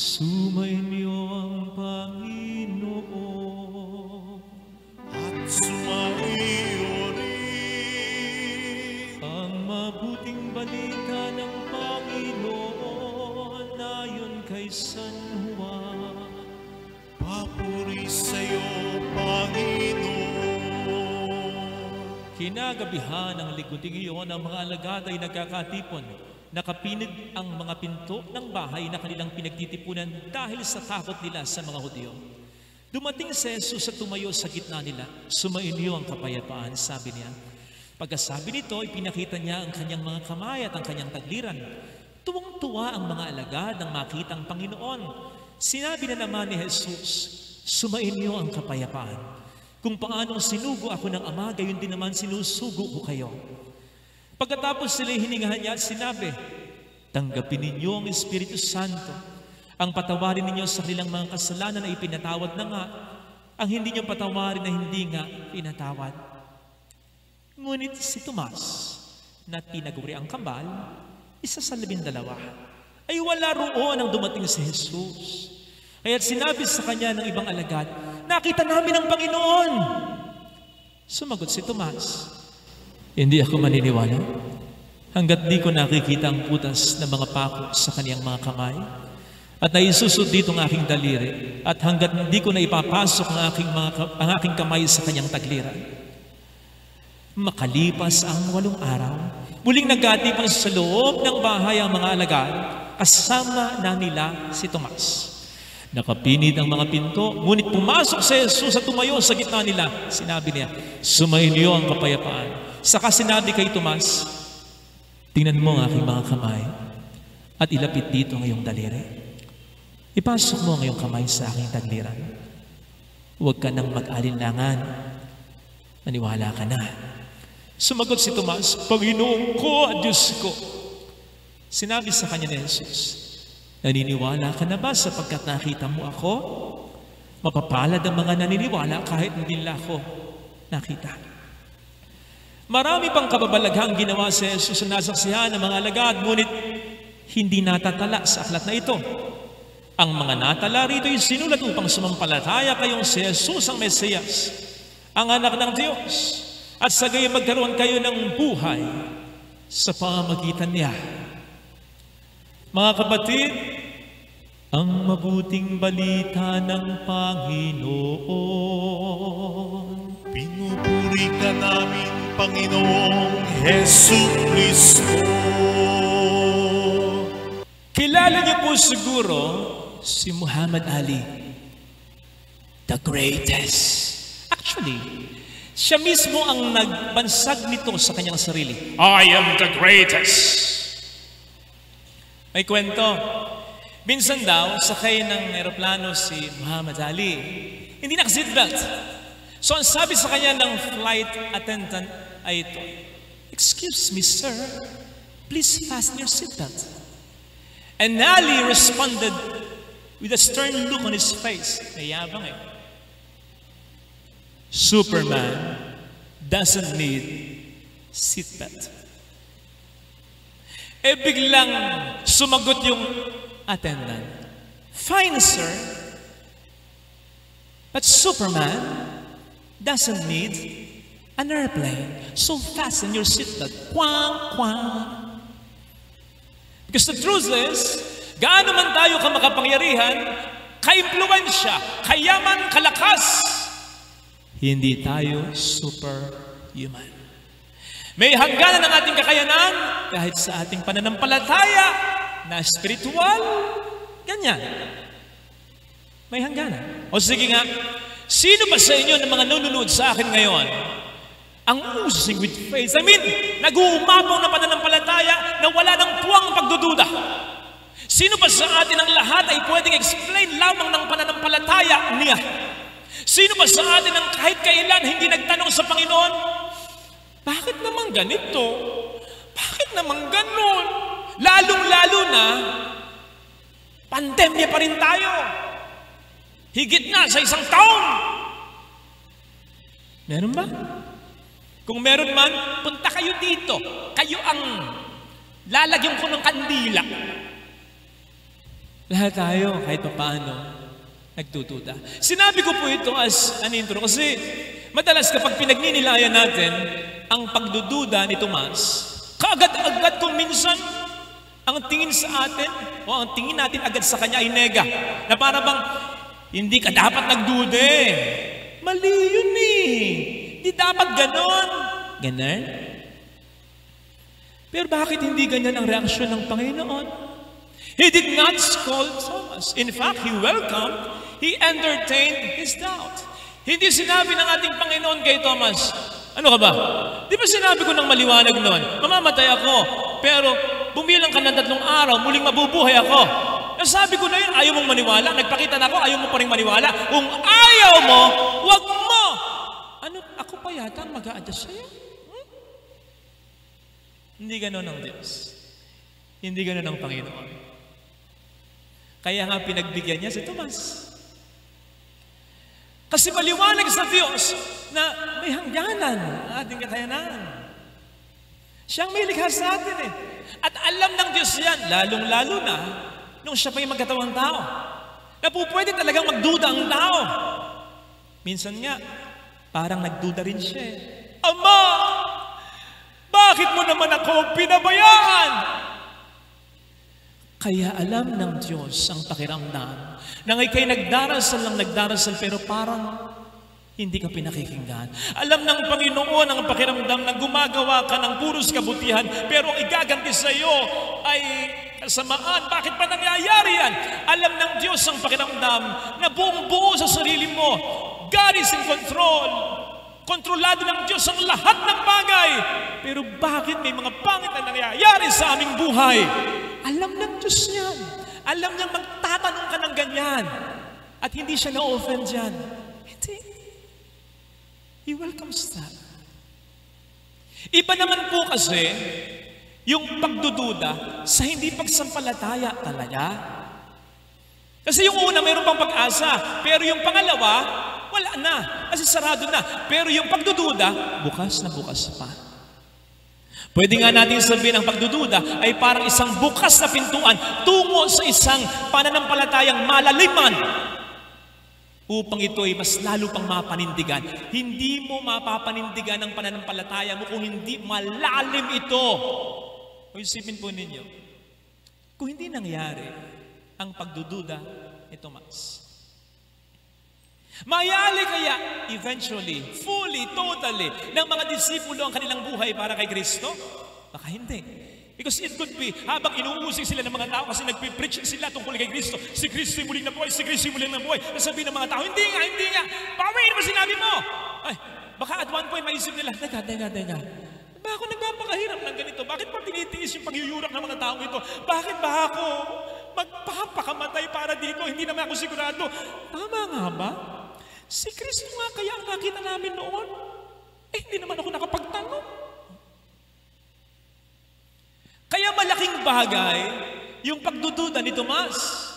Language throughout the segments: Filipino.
Sumainyo ang Panginoon at sumaiyo rin ang mabuting balita ng Panginoon ayon kay San Juan. Papuri sa'yo, Panginoon. Kinagabihan ng lingguting iyon, ang mga alagad ay nagkakatipon. Nakapinig ang mga pinto ng bahay na kanilang pinagtitipunan dahil sa takot nila sa mga Hudyo. Dumating si Jesus at tumayo sa gitna nila. Sumainyo ang kapayapaan, sabi niya. Pagkasabi nito, ipinakita niya ang kanyang mga kamay at ang kanyang tagliran. Tuwang-tuwa ang mga alagad nang makita ang Panginoon. Sinabi na naman ni Jesus, sumainyo ang kapayapaan. Kung paano sinugo ako ng Ama, gayon din naman sinusugo ko kayo. Pagkatapos sila'y hiningahan niya at sinabi, tanggapin ninyo ang Espiritu Santo. Ang patawarin ninyo sa kanilang mga kasalanan ay pinatawad na nga. Ang hindi nyo patawarin na hindi nga pinatawad. Ngunit si Tomas, na tinaguri ang kambal, isa sa 12, ay wala roon ang dumating si Jesus. Kaya't sinabi sa kanya ng ibang alagad, nakita namin ang Panginoon. Sumagot si Tomas, hindi ako maniniwala hanggat di ko nakikita ang putas ng mga pako sa kaniyang mga kamay at naisusod dito ang aking daliri at hanggat hindi ko na ipapasok ang aking kamay sa kaniyang tagliran. Makalipas ang 8 araw, muling nagkatipan sa loob ng bahay ang mga alagad, kasama na nila si Tomas. Nakapinid ang mga pinto, ngunit pumasok si Jesus at tumayo sa gitna nila. Sinabi niya, sumainyo ang kapayapaan. Saka sinabi kay Tomas, tingnan mo ang aking mga kamay at ilapit dito ang iyong daliri. Ipasok mo ang iyong kamay sa aking tagliran. Huwag ka nang mag-alinlangan. Maniwala ka na. Sumagot si Tomas, Panginoon ko at Diyos ko. Sinabi sa kanya ni Jesus, naniniwala ka na ba sapagkat nakita mo ako? Mapapalad ang mga naniniwala kahit hindi nila ako nakita. Marami pang kababalaghang ginawa si Jesus sa nasaksihan ng mga alagad, ngunit hindi natatala sa aklat na ito. Ang mga natala rito ay sinulat upang sumampalataya kayong si Jesus ang Mesiyas, ang anak ng Diyos, at sa gayon magkaroon kayo ng buhay sa pamamagitan niya. Mga kapatid, ang mabuting balita ng Panginoon. Pinupuri ka namin, Panginoong Jesucristo. Kilala niyo po siguro si Muhammad Ali, the greatest. Actually, siya mismo ang nagbansag nito sa kanyang sarili. I am the greatest. May kwento. Minsan daw, sakay ng eroplano si Muhammad Ali. Hindi naka-seatbelt. So ang sabi sa kanya ng flight attendant ay ito, excuse me, sir, please fasten your seatbelt. And Ali responded with a stern look on his face. Mayabang eh. Superman doesn't need seatbelt. Eh biglang sumagot yung attendant, fine, sir, but Superman doesn't need an airplane. So fasten your seatbelt. Quang, quang. Because the truth is, gaano man tayo kamakapangyarihan, ka-impluensya, kayaman, kalakas, hindi tayo superhuman. May hangganan ang ating kakayanan kahit sa ating pananampalataya na spiritual, ganyan. May hangganan. O sige nga, sino ba sa inyo ng mga nununod sa akin ngayon ang oozing with faith? I mean, nag-uumapaw na pananampalataya na wala ng puwang pagdududa. Sino ba sa atin ang lahat ay pwedeng explain lamang ng pananampalataya niya? Sino ba sa atin ang kahit kailan hindi nagtanong sa Panginoon, bakit naman ganito? Bakit naman ganon? Lalong-lalo na, pandemya pa rin tayo. Higit na sa 1 taon. Meron ba? Kung meron man, punta kayo dito. Kayo ang lalagyan ko ng kandila. Lahat tayo, kahit paano, nagtutuda. Sinabi ko po ito as an intro kasi madalas kapag pinagninilayan natin ang pagdududa ni Tomas, kaagad-agad kung minsan ang tingin sa atin o ang tingin natin agad sa kanya ay nega. Na para bang, hindi ka dapat nagduda eh. Mali yun eh. Hindi dapat ganon. Ganon? Pero bakit hindi ganyan ang reaksyon ng Panginoon? He did not scold Thomas. In fact, he welcomed, he entertained his doubt. Hindi sinabi ng ating Panginoon kay Thomas, ano ka ba? Di ba sinabi ko ng maliwanag noon, mamamatay ako, pero bumilang ka ng 3 araw, muling mabubuhay ako. Nasabi ko na yun, ayaw mong maniwala. Nagpakita na ako, ayaw mo pa rin maniwala. Kung ayaw mo, wag mo. Ano, ako pa yata ang mag-a-adjust sa'yo? Hindi gano'n ang Diyos. Hindi gano'n ang Panginoon. Kaya nga pinagbigyan niya si Tomas. Kasi maliwanag sa Diyos na may hangganan ang ating kakayanan. Siyang may likha sa atin eh. At alam ng Diyos yan, lalong-lalo na nung siya pa yung magkatawang tao. Na po pwede talagang magduda ang tao. Minsan nga, parang nagduda rin siya eh. Ama! Bakit mo naman ako pinabayaan? Kaya alam ng Diyos ang pakiramdam na ika'y nagdarasal pero parang hindi ka pinakikinggan. Alam ng Panginoon ang pakiramdam na gumagawa ka ng puros kabutihan pero ang igaganti sa iyo ay kasamaan. Bakit pa nangyayari yan? Alam ng Diyos ang pakiramdam na buong buo sa sarili mo. God is in control. Kontrolado ng Diyos ang lahat ng bagay. Pero bakit may mga pangit na nangyayari sa aming buhay? Alam ng Diyos yan. Alam niyang magtatanong ka ng ganyan. At hindi siya na-offend dyan. Hindi. He welcomes that. Iba naman po kasi yung pagdududa sa hindi pagsampalataya talaga. Kasi yung una, mayroon pang pag-asa. Pero yung pangalawa, wala na. Kasi sarado na. Pero yung pagdududa, bukas na bukas pa. Pwede nga natin sabihin ang pagdududa ay parang isang bukas na pintuan tungo sa isang pananampalatayang malaliman upang ito ay mas lalo pang mapanindigan. Hindi mo mapapanindigan ang pananampalataya mo kung hindi malalim ito. O isipin po ninyo, kung hindi nangyari ang pagdududa ni Tomas, mayali kaya eventually, fully, totally, ng mga disipulo ang kanilang buhay para kay Kristo? Baka hindi. Because it could be, habang inuusig sila ng mga tao kasi nagpipreach sila tungkol kay Kristo, si Kristo yung muling nabuhay, si Kristo yung muling nabuhay, nasabihin ng mga tao, hindi nga, bawiin mo sinabi mo. Ay, baka at one point maisip nila, teka. Ba ako nagpapakahirap ng ganito? Bakit pa tinitiis yung pagyuyurak ng mga taong ito? Bakit ba ako magpapakamatay para dito? Hindi naman ako sigurado. Tama nga ba? Si Kristo nga kaya ang nakita namin noon. Hindi naman ako nakapagtanong. Kaya malaking bagay yung pagdududa ni Tomas.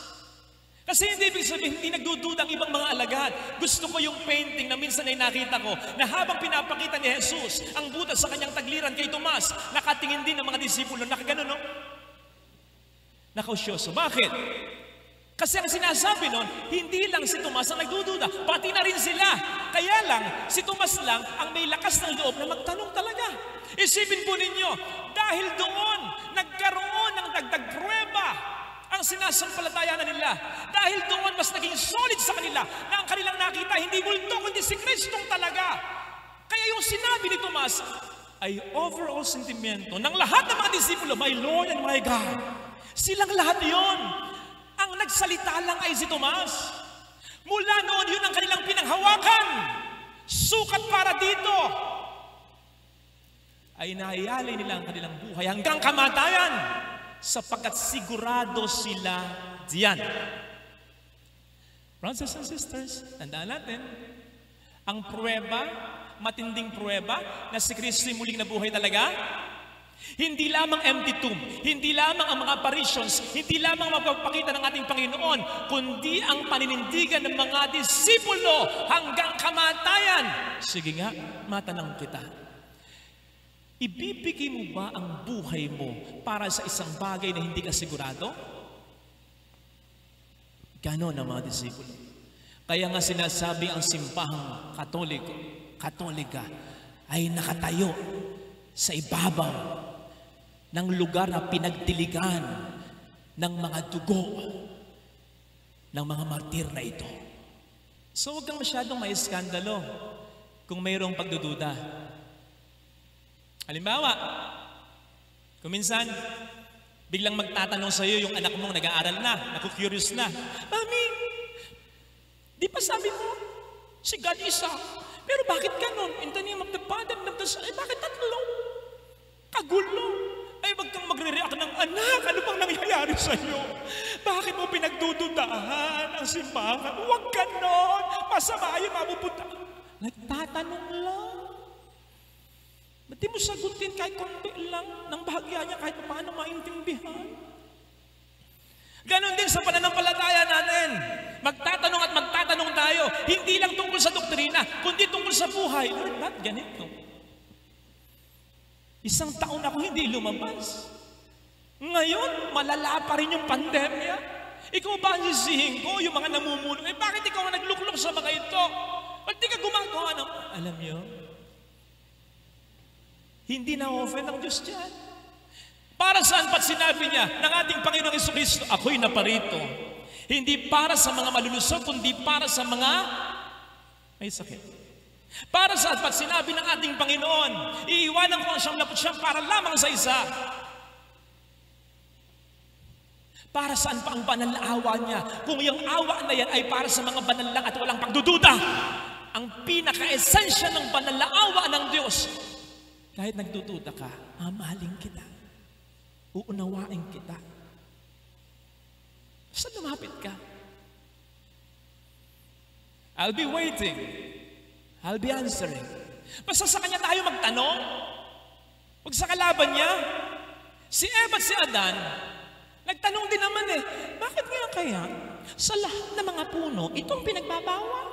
Kasi hindi ibig sabihin, hindi nagdududa ang ibang mga alagad. Gusto ko yung painting na minsan ay nakita ko na habang pinapakita ni Jesus ang butas sa kanyang tagliran kay Tomas, nakatingin din ang mga disipulo. Nakagano, no? Nakausyoso. Bakit? Kasi ang sinasabi nun, hindi lang si Tomas ang nagdududa, pati na rin sila. Kaya lang, si Tomas lang ang may lakas ng loob na magtanong talaga. Isipin po ninyo, dahil doon, nagkaroon ng dagdag pruweba ang sinasampalatayanan nila. Dahil doon, mas naging solid sa kanila na ang kanilang nakita, hindi multo, kundi si Kristong talaga. Kaya yung sinabi ni Tomas ay overall sentimento ng lahat ng mga disipulo, my Lord and my God. Silang lahat yon. Ang nagsalita lang ay si Tomas. Mula noon, yun ang kanilang pinanghawakan. Sukat para dito. Ay nahayalay nila ang kanilang buhay hanggang kamatayan sapagkat sigurado sila diyan. Brothers and sisters, tandaan natin, ang pruweba, matinding pruweba na si Kristo ay muling nabuhay talaga, hindi lamang empty tomb, hindi lamang ang mga apparitions, hindi lamang magpapakita ng ating Panginoon, kundi ang paninindigan ng mga disipulo hanggang kamatayan. Sige nga, matanong kita. Ibibigay mo ba ang buhay mo para sa isang bagay na hindi ka sigurado? Ganon ang mga disipulo. Kaya nga sinasabi ang simpahang Katolika ay nakatayo sa ibabaw ng lugar na pinagdiligan ng mga dugo ng mga martir na ito. So huwag kang masyadong maiskandalo kung mayroong pagdududa. Halimbawa, kung minsan biglang magtatanong sa iyo yung anak mong nag-aaral na, naku-curious na, Mami, di pa sabi mo, si God isa, pero bakit ganon? In the name of the Father and of the Son, bakit tatlo? Kagulo. Ay, wag kang magre-react ng anak, ano bang nangyayari sa iyo? Bakit mo pinagdududahan ang simbahan? Huwag ganon, masama yung mapupunta. Nagtatanong lang. Ba't di mo sagutin kahit konti lang ng bahagya niya kahit paano maintindihan? Ganon din sa pananampalataya natin. Magtatanong at magtatanong tayo. Hindi lang tungkol sa doktrina, kundi tungkol sa buhay. Lord, ba't ganito? Isang taon ako hindi lumabas. Ngayon, malala pa rin yung pandemya. Ikaw ba ang sisihin ko, yung mga namumuno? Bakit ikaw ang nagluklok sa mga ito? Ba't di ka gumagawa ng... Alam niyo, hindi na-offend ang Diyos dyan. Para saan ba't sinabi niya ng ating Panginoong Jesucristo, ako'y naparito. Hindi para sa mga malulusog, kundi para sa mga may sakit. Para saan ba't sinabi ng ating Panginoon, iiwanan ko ang siyang naputsyang para lamang sa isa. Para saan pa ang banal na awa niya? Kung yung awa na yan ay para sa mga banal lang at walang pagdududa. Ang pinaka-esensya ng banal na awa ng Diyos, kahit nagdududa ka, mamahalin kita. Uunawain kita. Basta lumapit ka. I'll be waiting. I'll be answering. Basta sa kanya tayo magtanong. Huwag sa kalaban niya. Si Eva at si Adan, nagtanong din naman bakit nga kaya sa lahat ng mga puno, itong pinagbabawal?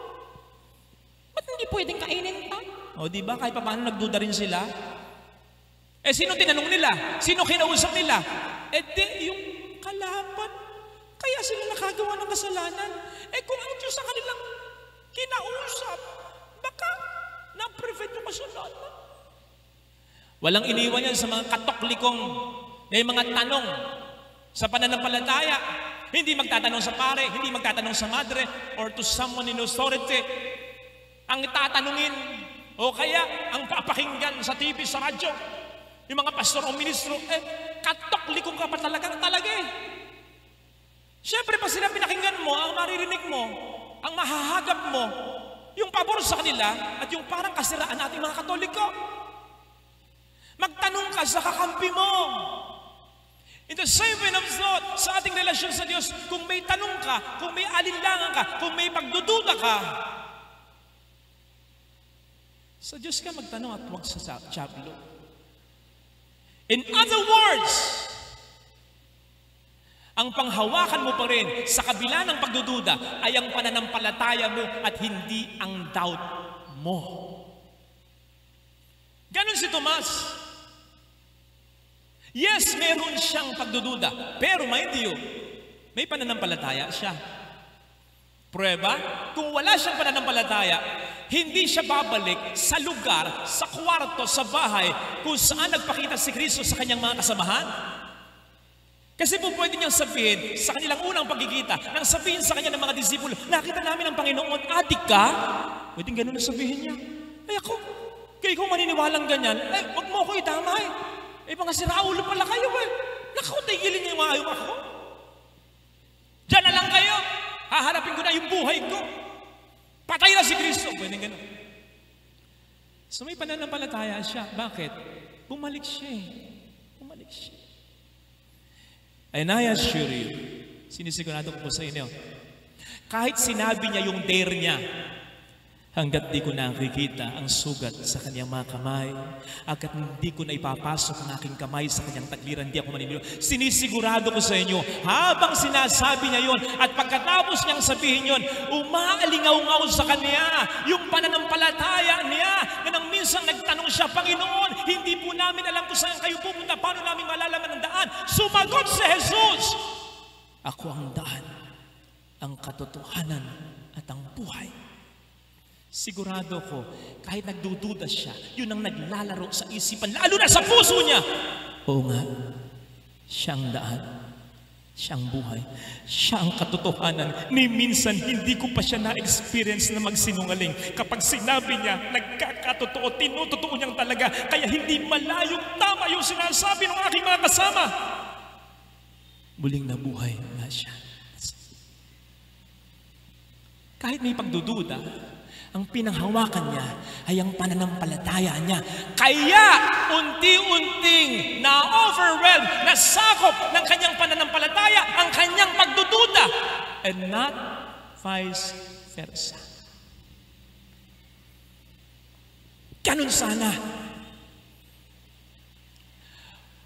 Ba't hindi pwedeng kainin pa? O di ba kahit paano nagduda rin sila? Sino tinanong nila? Sino kinausap nila? Di yung kalaban. Kaya sila nakagawa ng kasalanan. Kung ang Diyos sa kanilang kinausap, baka na-prevent yung kasalanan. Walang iniwan yan sa mga katoklikong may mga tanong sa pananampalataya. Hindi magtatanong sa pare, hindi magtatanong sa madre, or to someone in authority. Ang tatanungin, o kaya ang papakinggan sa TV, sa radyo, yung mga pastor o ministro, katoklikong ka pa talaga. Siyempre, pa sila pinakinggan mo, ang maririnig mo, ang mahahagap mo, yung pabor sa kanila, at yung parang kasiraan nating mga Katoliko. Magtanong ka sa kakampi mo. In the same way of thought, sa ating relasyon sa Diyos, kung may tanong ka, kung may alinlangan ka, kung may pagdududa ka, sa Diyos ka magtanong at huwag sa tiyablo. In other words, ang panghawakan mo pa rin sa kabila ng pagdududa ay ang pananampalataya mo at hindi ang doubt mo. Ganon si Tomas. Yes, meron siyang pagdududa, pero mind you, may pananampalataya siya. Prueba, kung wala siyang pananampalataya, hindi siya babalik sa lugar, sa kwarto, sa bahay, kung saan nagpakita si Kristo sa kanyang mga kasamahan. Kasi po pwede niyang sabihin sa kanilang unang pagkikita, nang sabihin sa kanya ng mga disipulo, nakita namin ang Panginoon, adik ka? Pwedeng ganun na sabihin niya. Ako, kaya ikaw maniniwalang ganyan, wag mo ako itamay. Mga siraulo pala kayo Naku, tigilin niyo yung ayaw ako. Diyan na lang kayo. Haharapin ko na yung buhay ko. Patay na si Kristo. Pwedeng ganun. So may pananampalataya siya. Bakit? Bumalik siya. And I assure you, sinisigurado ko po sa inyo, kahit sinabi niya yung dare niya, hanggat di ko nakikita ang sugat sa kanyang mga kamay, hanggat hindi ko na ipapasok ang aking kamay sa kanyang tagliran, di ako maniniwala. Sinisigurado ko sa inyo, habang sinasabi niya yon at pagkatapos niyang sabihin yon, umaalingaw-ngaw sa kanya yung pananampalataya niya, na nang minsan nagtanong siya, Panginoon, hindi po namin alam kung saan kayo pupunta, paano namin malalaman ang daan? Sumagot si Jesus, ako ang daan, ang katotohanan at ang buhay. Sigurado ko, kahit nagdududa siya, yun ang naglalaro sa isipan, lalo na sa puso niya. Oo nga, siyang daan, siyang buhay, siya ang katotohanan. Ni minsan, hindi ko pa siya na-experience na magsinungaling. Kapag sinabi niya, nagkakatotoo, tinutotoo niyang talaga, kaya hindi malayong tama yung sinasabi ng aking mga kasama. Muling nabuhay nga siya. Kahit may pagdududa, ang pinanghawakan niya ay ang pananampalataya niya. Kaya unti-unting na-overwhelm, nasakop ng kanyang pananampalataya ang kanyang pagdududa, and not vice versa. Ganun sana.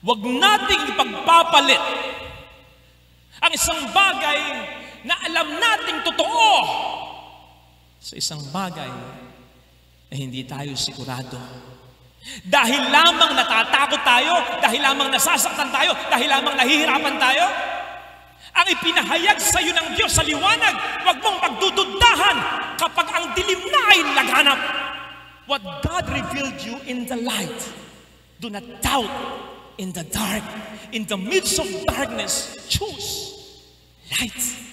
Huwag nating ipagpapalit ang isang bagay na alam nating totoo sa isang bagay na hindi tayo sigurado. Dahil lamang natatakot tayo, dahil lamang nasasaktan tayo, dahil lamang nahihirapan tayo, ang ipinahayag sa iyo ng Diyos sa liwanag, huwag mong pagdududahan kapag ang dilim na ay laganap. What God revealed you in the light, do not doubt in the dark. In the midst of darkness, choose light.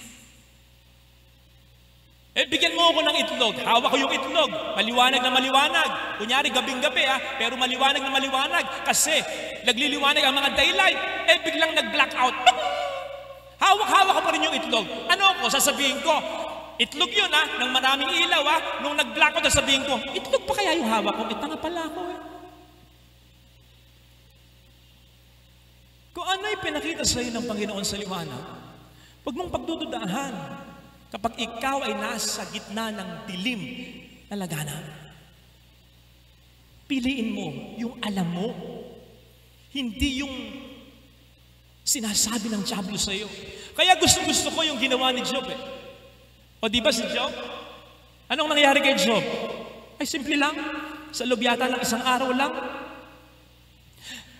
Bigyan mo ako ng itlog. Hawak ko yung itlog. Maliwanag na maliwanag. Kunyari, gabing-gabi pero maliwanag na maliwanag. Kasi nagliliwanag ang mga daylight. Biglang nag-blackout. Hawak-hawak ko pa rin yung itlog. Ano ako? Sasabihin ko, itlog yun ng maraming ilaw Nung nag-blackout, sasabihin ko, itlog pa kaya yung hawak ko? Tanga pala ako Kung ano ay pinakita sa iyo ng Panginoon sa liwanag, huwag mong pagdududahan kapag ikaw ay nasa gitna ng dilim na laganap. Piliin mo yung alam mo, hindi yung sinasabi ng diablo sa iyo. Kaya gusto ko yung ginawa ni Job O di ba si Job? Anong nangyari kay Job? Ay simple lang, sa loob yata ng isang araw lang,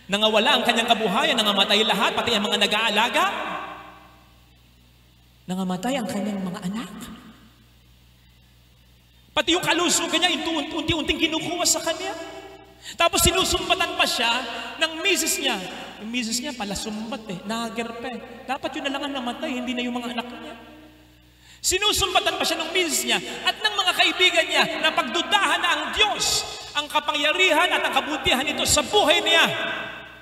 nangawala ang kanyang kabuhayan, nangamatay lahat, pati ang mga nag-aalaga. Nangamatay ang kanyang mga anak. Pati yung kalusugan niya, unti-unting kinukuha sa kanya. Tapos sinusumbatan pa siya ng misis niya. Yung misis niya pala sumbat nagerpe. Dapat yun na lang ang namatay, hindi na yung mga anak niya. Sinusumbatan pa siya ng misis niya at ng mga kaibigan niya na pagdudahan na ang Diyos, ang kapangyarihan at ang kabutihan nito sa buhay niya.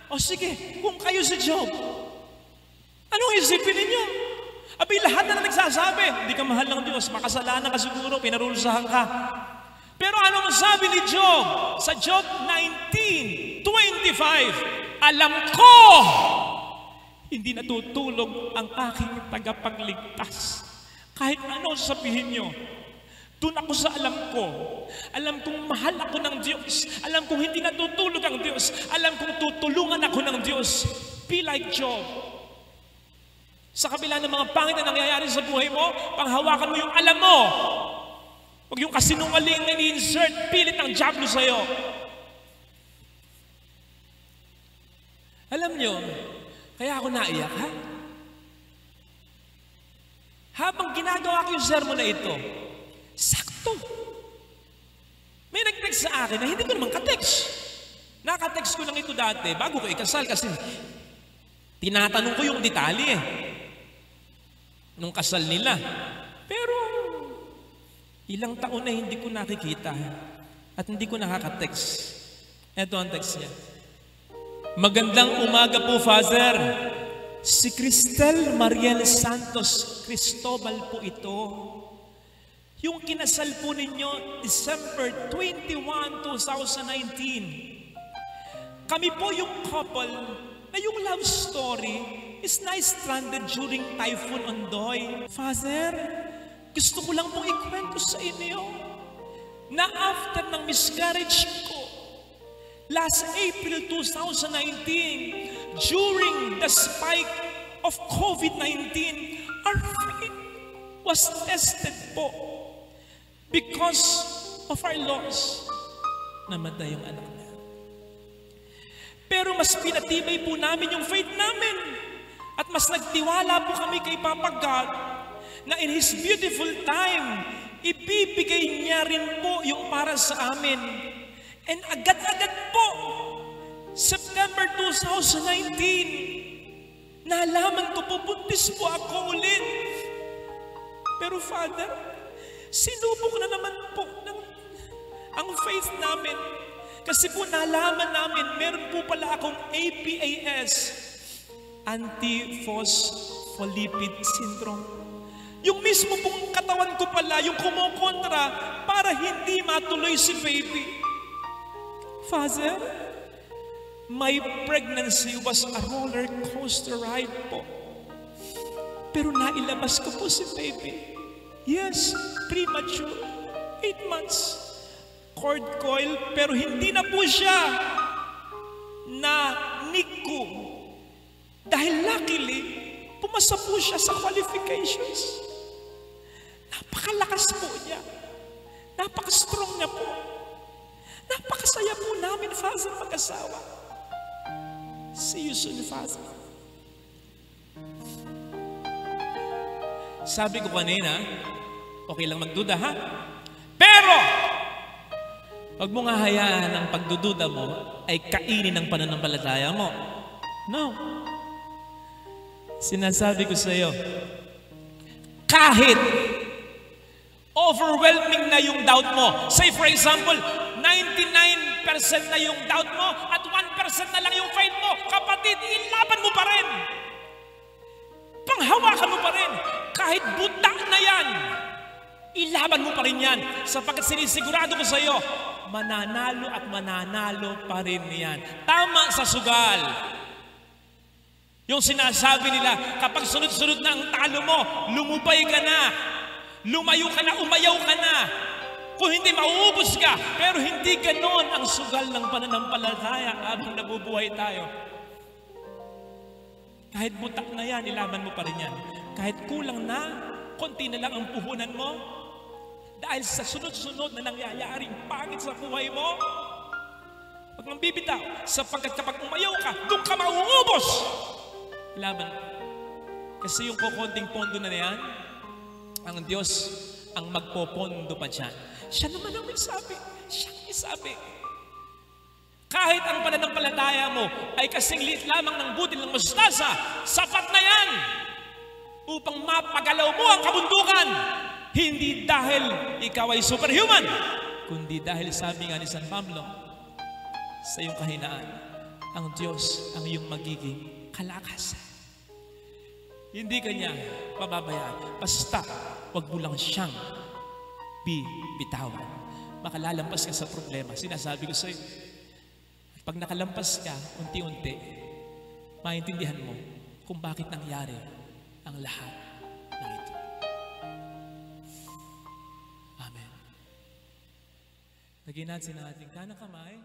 O sige, kung kayo si Job, anong isipin ninyo? Abay, lahat na nagsasabi, hindi ka mahal ng Diyos, makasalanan ka siguro, pinarulusahan ka. Pero anong sabi ni Job? Sa Job 19:25, alam ko, hindi natutulog ang aking tagapagligtas. Kahit ano sabihin nyo, doon ako sa alam ko. Alam kong mahal ako ng Diyos. Alam kong hindi natutulog ang Diyos. Alam kong tutulungan ako ng Diyos. Be like Job. Sa kabila ng mga pangit na nangyayari sa buhay mo, panghawakan mo yung alam mo. Huwag yung kasinungaling na ni-insert pilit ng diablo sa'yo. Alam nyo, kaya ako naiyak, Habang ginagawa ko yung sermon na ito, sakto. May nag-text sa akin na hindi ko naman ka-text. Naka-text ko lang ito dati bago ko ikasal kasi tinatanong ko yung detalye nung kasal nila. Pero ilang taon na hindi ko nakikita at hindi ko nakaka-text. Ito ang text niya. Magandang umaga po, Father. Si Cristel Mariel Santos Cristobal po ito. Yung kinasal po ninyo December 21, 2019. Kami po yung couple na yung love story is na-stranded during Typhoon Ondoy. Father, gusto ko lang pong ikwento sa inyo na after ng miscarriage ko, last April 2019, during the spike of COVID-19, our faith was tested po because of our loss. Namatay yung anak niya. Pero mas pinatibay po namin yung faith namin at mas nagtiwala po kami kay Papa God na in His beautiful time, ibibigay niya rin po yung para sa amin. And agad-agad po, September 2019, nalaman ko po, buntis po ako ulit. Pero Father, sinubok na naman po ang faith namin. Kasi po nalaman namin, meron po pala akong APAS, Antiphospholipid Syndrome. Yung mismo pong katawan ko pala, yung kumukontra para hindi matuloy si baby. Father, my pregnancy was a roller coaster ride po. Pero nailabas ko po si baby. Yes, premature, 8 months. Cord coil, pero hindi na po siya na NICU. Dahil luckily, pumasa po siya sa qualifications. Napakalakas po niya. Napaka-strong niya po. Napakasaya po namin, Father, mag-asawa. See you soon, Father. Sabi ko kanina, okay lang magduda, ha? Pero, huwag mo nga hayaan ang pagdududa mo ay kainin ang pananampalataya mo. No. Sinasabi ko sa iyo, kahit overwhelming na yung doubt mo, say for example, 99% na yung doubt mo at 1% na lang yung faith mo, kapatid, ilaban mo pa rin. Panghawakan mo pa rin. Kahit buta na yan, ilaban mo pa rin yan. Sapagkat sinisigurado ko sa iyo, mananalo at mananalo pa rin yan. Tama sa sugal. Yung sinasabi nila, kapag sunod-sunod na ang talo mo, lumubay ka na, lumayo ka na, umayaw ka na. Kung hindi, mauubos ka. Pero hindi ganon ang sugal ng pananampalataya habang nabubuhay tayo. Kahit butak na yan, ilaban mo pa rin yan. Kahit kulang na, konti na lang ang puhunan mo, dahil sa sunod-sunod na nangyayaring pangit sa buhay mo, huwag mong bibitaw, sapagkat kapag umayaw ka, doon ka mauubos. Laban. Kasi yung kukonting pondo na yan, ang Diyos ang magpopondo pa dyan. Siya naman ang may sabi. Siya ang may sabi. Kahit ang pananampalataya mo ay kasing liit lamang ng butil ng mustasa, sapat na yan upang mapagalaw mo ang kabundukan. Hindi dahil ikaw ay superhuman, kundi dahil sabi nga ni San Pablo, sa iyong kahinaan, ang Diyos ang iyong magiging kalakasan. Hindi kanya pababayaan. Basta, wag mo lang siyang bibitawan. Makalalampas ka sa problema. Sinasabi ko sa iyo, pag nakalampas ka, unti-unti, maintindihan mo kung bakit nangyari ang lahat ng ito. Amen. Lagyan natin ang ating kanang kamay.